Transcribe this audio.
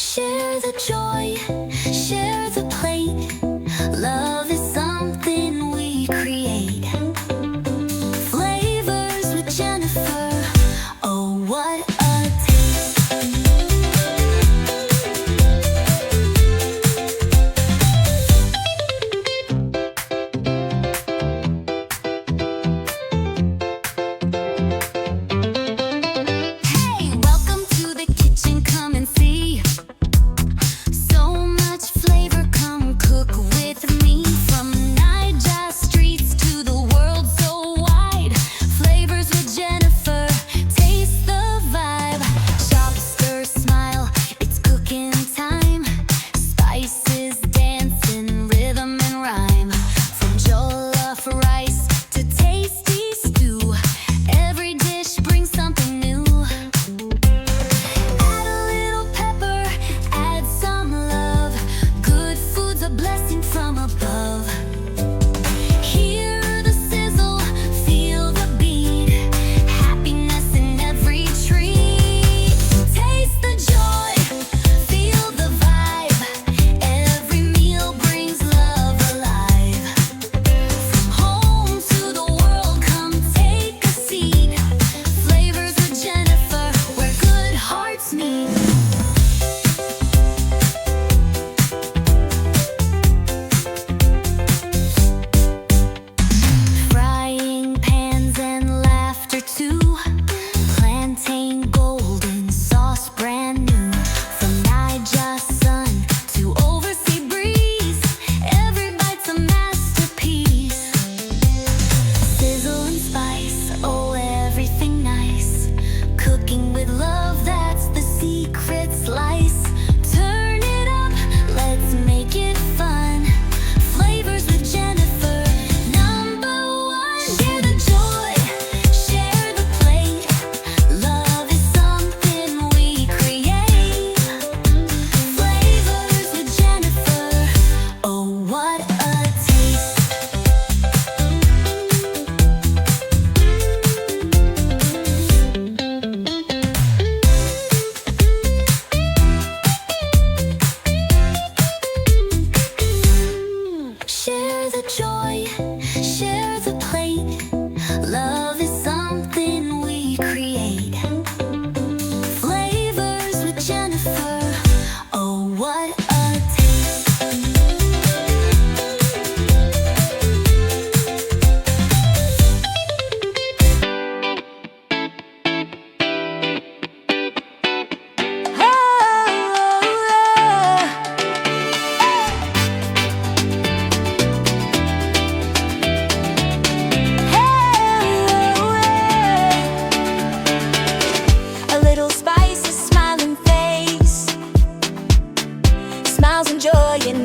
Share the joy, share the plate. Love is something we create. Flavors with Jennifer. Oh, what a taste. Hey, welcome to the kitchen, come and see. So much flavor, come cook with me. From Niger streets to the world so wide. Flavors with Jennifer, taste the vibe. Shop, stir, smile, it's cooking time. Spices dancing, rhythm and rhyme. From jollof rice to tasty stew, every dish brings something new. Add a little pepper, add some love. Good food's a blessing from above. Hear the sizzle, feel the beat. Happiness in every treat. Taste the joy, feel the vibe. Every meal brings love alive. From home to the world, come take a seat. Flavors with Jennifer, where good hearts meet. Frying pans and laughter too. Plantain golden, sauce brand new. From Niger sun to oversea breeze, every bite's a masterpiece. Sizzle and spice, oh everything nice. Cooking with love, that's the secret slice. Turn it up, let's make it fun. Flavors with Jennifer, number one. Share the joy, share the plate. Love is something we create. Flavors with Jennifer, oh what a taste. Share the joy, share the plate. Love is something we create. Flavors with Jennifer, oh what a taste. A little spice, a smiling face, smiles and joy in